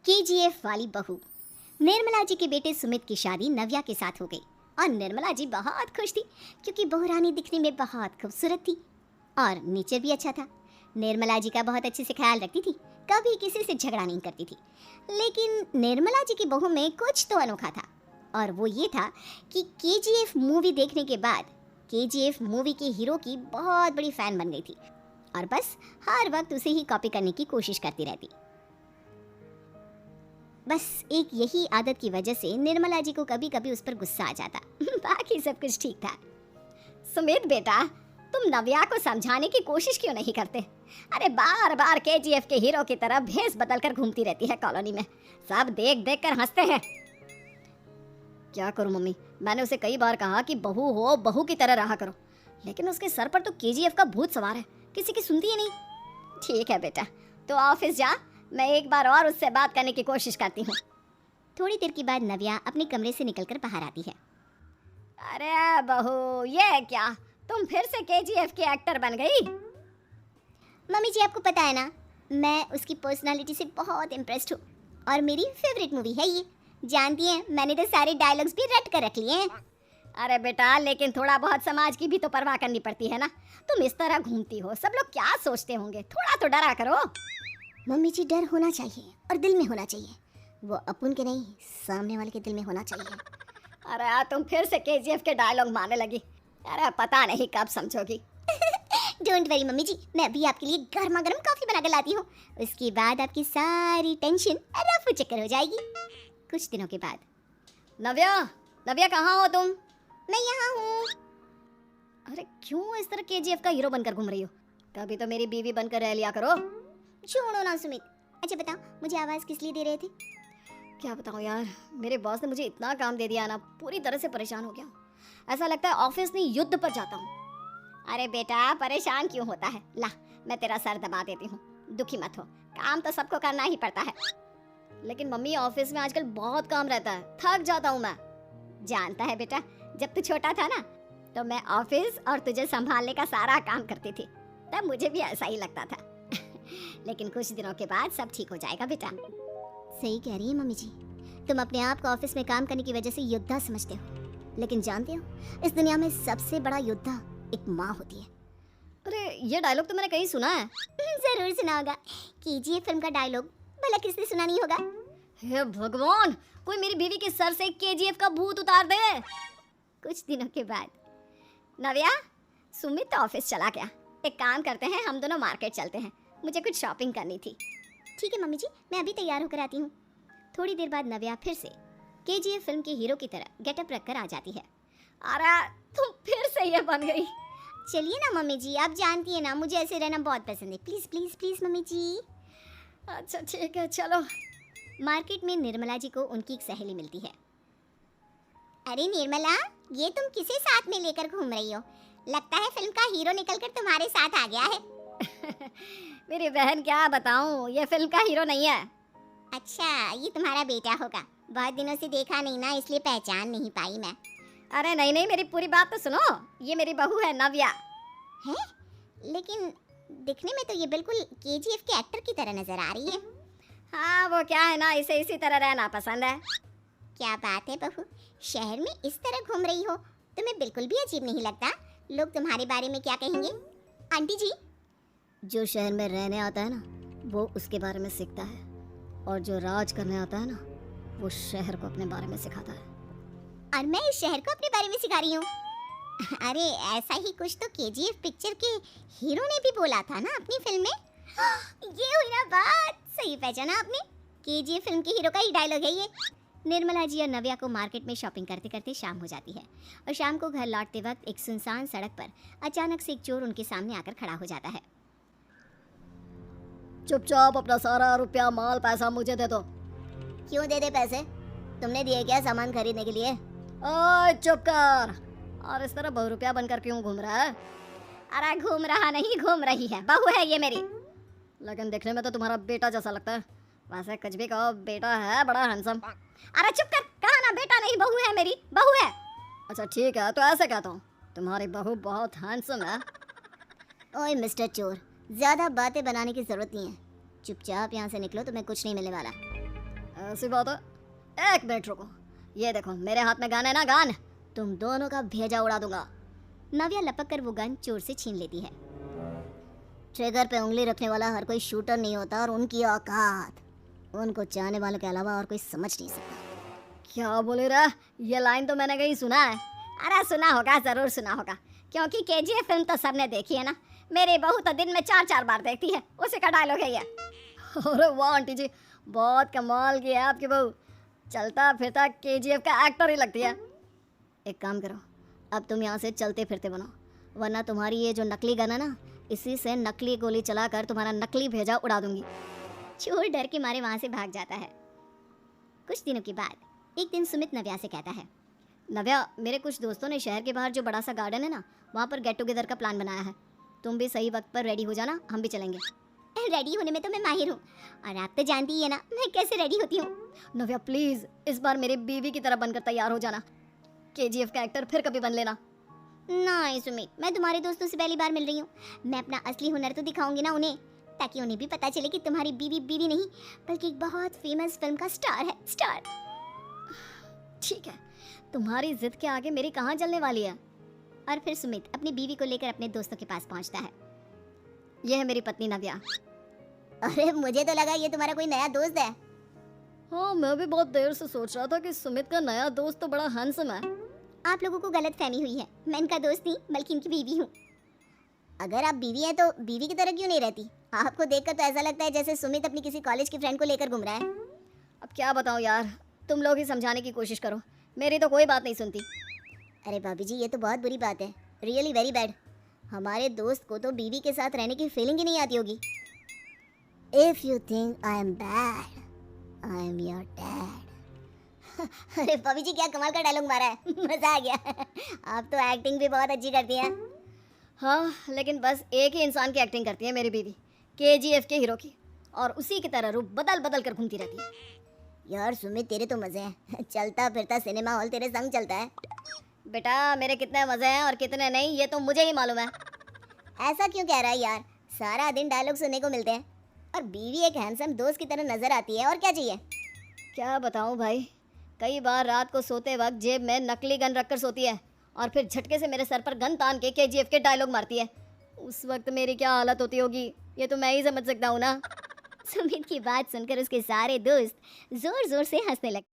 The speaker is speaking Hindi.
केजीएफ वाली बहू। निर्मला जी के बेटे सुमित की शादी नव्या के साथ हो गई और निर्मला जी बहुत खुश थी क्योंकि बहू रानी दिखने में बहुत खूबसूरत थी और नेचर भी अच्छा था। निर्मला जी का बहुत अच्छे से ख्याल रखती थी, कभी किसी से झगड़ा नहीं करती थी। लेकिन निर्मला जी की बहू में कुछ तो अनोखा था और वो ये था कि केजीएफ मूवी देखने के बाद केजीएफ मूवी के हीरो की बहुत बड़ी फैन बन गई थी और बस हर वक्त उसे ही कॉपी करने की कोशिश करती रहती। बस एक यही आदत की वजह से निर्मला जी को कभी कभी उस पर गुस्सा आ जाता। बाकी सब कुछ ठीक था। सुमित बेटा, तुम नव्या को समझाने की कोशिश क्यों नहीं करते? अरे बार बार केजीएफ के हीरो की तरह भेस बदल कर घूमती रहती है कॉलोनी में, सब देख देख कर हंसते हैं। क्या करूं मम्मी, मैंने उसे कई बार कहा कि बहू हो, बहू की तरह रहा करो, लेकिन उसके सर पर तो केजीएफ का भूत सवार है, किसी की सुनती ही नहीं। ठीक है बेटा, तो ऑफिस जा, मैं एक बार और उससे बात करने की कोशिश करती हूँ। थोड़ी देर के बाद नव्या अपने कमरे से निकलकर बाहर आती है। अरे बहू, ये क्या, तुम फिर से केजीएफ की एक्टर बन गई? मम्मी जी, आपको पता है ना, मैं उसकी पर्सनालिटी से बहुत इम्प्रेस्ड हूँ और मेरी फेवरेट मूवी है ये। जानती हैं, मैंने तो सारे डायलॉग्स भी रट कर रख लिए हैं। अरे बेटा, लेकिन थोड़ा बहुत समाज की भी तो परवाह करनी पड़ती है ना। तुम इस तरह घूमती हो, सब लोग क्या सोचते होंगे, थोड़ा तो डरा करो। मम्मी जी, डर होना चाहिए और दिल में होना चाहिए, वो अपन के नहीं, सामने वाले के दिल में होना चाहिए। अरे तुम फिर से केजीएफ के डायलॉग मारने लगी। अरे पता नहीं कब समझोगी। डोंट वरी मम्मी जी, मैं अभी आपके लिए गर्मा गर्म कॉफी बना कर लाती हूँ, उसके बाद आपकी सारी टेंशन रफू चक्कर हो जाएगी। कुछ दिनों के बाद। नव्या, नव्या कहाँ हो तुम? मैं यहाँ हूँ। अरे क्यों इस तरह केजीएफ का हीरो बनकर घूम रही हो? कभी तो मेरी बीवी बनकर रह लिया करो। छोड़ो ना सुमित। अच्छा बताओ, मुझे आवाज़ किस लिए दे रहे थे? क्या बताऊँ यार, मेरे बॉस ने मुझे इतना काम दे दिया ना, पूरी तरह से परेशान हो गया हूँ। ऐसा लगता है ऑफिस में युद्ध पर जाता हूँ। अरे बेटा, परेशान क्यों होता है? ला, मैं तेरा सर दबा देती हूँ, दुखी मत हो, काम तो सबको करना ही पड़ता है। लेकिन मम्मी, ऑफिस में आजकल बहुत काम रहता है, थक जाता हूँ मैं। जानता है बेटा, जब तू छोटा था ना, तो मैं ऑफिस और तुझे संभालने का सारा काम करती थी, तब मुझे भी ऐसा ही लगता था। लेकिन कुछ दिनों के बाद सब ठीक हो जाएगा बेटा। सही कह रही है मम्मी जी, तुम अपने आप को ऑफिस में काम करने की वजह से योद्धा समझते हो, लेकिन जानते हो, इस दुनिया में सबसे बड़ा योद्धा एक माँ होती है। अरे ये डायलॉग तो मैंने कहीं सुना है। जरूर सुना होगा, केजीएफ फिल्म का डायलॉग, भला किसने सुना नहीं होगा? हे भगवान, कोई मेरी बीवी के सर से केजीएफ का भूत उतार दे। कुछ दिनों के बाद। नव्या, सुमित तो ऑफिस चला गया, एक काम करते हैं, हम दोनों मार्केट चलते हैं, मुझे कुछ शॉपिंग करनी थी। ठीक है मम्मी जी, मैं अभी तैयार होकर आती हूँ। थोड़ी देर बाद नव्या फिर से केजीएफ फिल्म के हीरो की तरह गेटअप रखकर आ जाती है। अरे तुम फिर से ये बन गई। चलिए ना मम्मी जी, आप जानती है ना, मुझे ऐसे रहना बहुत पसंद है। प्लीज प्लीज प्लीज मम्मी जी। अच्छा ठीक है, चलो। मार्केट में निर्मला जी को उनकी एक सहेली मिलती है। अरे निर्मला, ये तुम किसे साथ में लेकर घूम रही हो? लगता है फिल्म का हीरो निकलकर तुम्हारे साथ आ गया है। मेरी बहन, क्या बताऊं, ये फिल्म का हीरो नहीं है। अच्छा, ये तुम्हारा बेटा होगा, बहुत दिनों से देखा नहीं ना, इसलिए पहचान नहीं पाई मैं। अरे नहीं नहीं, मेरी पूरी बात तो सुनो, ये मेरी बहू है नव्या। है? लेकिन दिखने में तो ये बिल्कुल केजीएफ के एक्टर की तरह नजर आ रही है। हाँ, वो क्या है ना, इसे इसी तरह रहना पसंद है। क्या बात है बहू, शहर में इस तरह घूम रही हो, तुम्हें बिल्कुल भी अजीब नहीं लगता? लोग तुम्हारे बारे में क्या कहेंगे? आंटी जी, जो शहर में रहने आता है ना, वो उसके बारे में सीखता है, और जो राज करने आता है ना, वो शहर को अपने बारे में सिखाता है। और मैं इस शहर को अपने बारे में सिखा रही हूँ? अरे ऐसा ही कुछ तो केजीएफ पिक्चर के हीरो ने भी बोला था ना अपनी फिल्म में। ये हुई ना बात, सही पहचाना आपने, केजीएफ फिल्म के हीरो का ही डायलॉग है ये। निर्मला जी और नव्या को मार्केट में शॉपिंग करते करते शाम हो जाती है और शाम को घर लौटते वक्त एक सुनसान सड़क पर अचानक से एक चोर उनके सामने आकर खड़ा हो जाता है। चुपचाप अपना सारा रुपया, माल, पैसा मुझे दे दो। क्यों दे दे पैसे? तुमने दिए क्या सामान खरीदने के लिए? ओए चुप कर, और इस तरह बहुरुपया बनकर क्यों घूम रहा है? अरे घूम रहा नहीं, घूम रही है, बहू है ये मेरी। लेकिन देखने में तो तुम्हारा बेटा जैसा लगता है। वैसे कुछ भी कहो, बेटा है बड़ा हैंडसम। अरे चुप कर, कहा ना बेटा नहीं, बहू है मेरी, बहू है। अच्छा ठीक है, तो ऐसे कहता हूँ, तुम्हारी बहू बहुत हैंडसम है। ओए मिस्टर चोर, ज्यादा बातें बनाने की जरूरत नहीं है, चुपचाप यहाँ से निकलो, तुम्हें कुछ नहीं मिलने वाला। ऐसी बात है, एक मिनट रुको, ये देखो मेरे हाथ में गन है ना, गन, तुम दोनों का भेजा उड़ा दूंगा। नव्या लपक कर वो गन चोर से छीन लेती है। ट्रिगर पे उंगली रखने वाला हर कोई शूटर नहीं होता, और उनकी औकात उनको चाहने वालों के अलावा और कोई समझ नहीं सकता। क्या बोले रहा? ये लाइन तो मैंने कहीं सुना है। अरे सुना होगा, जरूर सुना होगा, क्योंकि केजीएफ फिल्म तो सबने देखी है ना। मेरी बहू तो दिन में 4-4 बार देखती है, उसी का डायलॉग है ये। अरे वाह आंटी जी, बहुत कमाल की है आपकी बहू, चलता फिरता केजीएफ का एक्टर ही लगती है। एक काम करो, अब तुम यहाँ से चलते फिरते बनो, वरना तुम्हारी ये जो नकली गन है ना, इसी से नकली गोली चलाकर तुम्हारा नकली भेजा उड़ा दूंगी। चोर डर के मारे वहाँ से भाग जाता है। कुछ दिनों के बाद एक दिन सुमित नव्या से कहता है, नव्या, मेरे कुछ दोस्तों ने शहर के बाहर जो बड़ा सा गार्डन है ना, वहाँ पर गेट टुगेदर का प्लान बनाया है। तुम भी सही वक्त पर रेडी हो जाना, हम भी चलेंगे। रेडी होने में तो मैं माहिर हूँ, और आप तो जानती ही है ना मैं कैसे रेडी होती हूँ। नव्या प्लीज इस बार मेरी बीवी की तरह बनकर तैयार हो जाना, केजीएफ का एक्टर फिर कभी बन लेना। नहीं सुमित, मैं तुम्हारे दोस्तों से पहली बार मिल रही हूँ, मैं अपना असली हुनर तो दिखाऊंगी ना उन्हें, ताकि उन्हें भी पता चले कि तुम्हारी बीवी बीवी नहीं बल्कि एक बहुत फेमस फिल्म का स्टार है, स्टार। ठीक है, तुम्हारी जिद के आगे मेरी कहाँ जलने वाली है। और फिर सुमित अपनी बीवी को लेकर अपने दोस्तों के पास पहुँचता है। यह है मेरी पत्नी नव्या। अरे मुझे तो लगा ये तुम्हारा कोई नया दोस्त है। हाँ, मैं भी बहुत देर से सोच रहा था कि सुमित का नया दोस्त तो बड़ा हैंडसम है। आप लोगों को गलत फहमी हुई है, मैं इनका दोस्त नहीं बल्कि इनकी बीवी हूँ। अगर आप बीवी हैं तो बीवी की तरह क्यों नहीं रहती? आपको देखकर तो ऐसा लगता है जैसे सुमित अपनी किसी कॉलेज की फ्रेंड को लेकर घूम रहा है। अब क्या बताऊँ यार, तुम लोग ही समझाने की कोशिश करो, मेरी तो कोई बात नहीं सुनती। अरे भाभी जी, ये तो बहुत बुरी बात है, रियली वेरी बैड। हमारे दोस्त को तो बीवी के साथ रहने की फीलिंग ही नहीं आती होगी। If you think I am bad, I am your dad. अरे भाभी जी, क्या कमाल का डायलॉग मारा है, मजा आ गया। आप तो एक्टिंग भी बहुत अच्छी करती हैं। हाँ, लेकिन बस एक ही इंसान की एक्टिंग करती है मेरी बीवी, केजीएफ के हीरो की, और उसी की तरह रूप बदल बदल कर घूमती रहती है। यार सुमित, तेरे तो मजे हैं, चलता फिरता सिनेमा हॉल तेरे संग चलता है। बेटा, मेरे कितने मजे हैं और कितने नहीं ये तो मुझे ही मालूम है। ऐसा क्यों कह रहा है यार, सारा दिन डायलॉग सुनने को मिलते हैं, और बीवी एक हैंडसम दोस्त की तरह नजर आती है, और क्या चाहिए। क्या बताऊं भाई, कई बार रात को सोते वक्त जेब में नकली गन रखकर सोती है, और फिर झटके से मेरे सर पर गन तान के केजीएफ के डायलॉग मारती है। उस वक्त मेरी क्या हालत होती होगी ये तो मैं ही समझ सकता हूँ ना। सुमित की बात सुनकर उसके सारे दोस्त जोर जोर से हंसने लगे।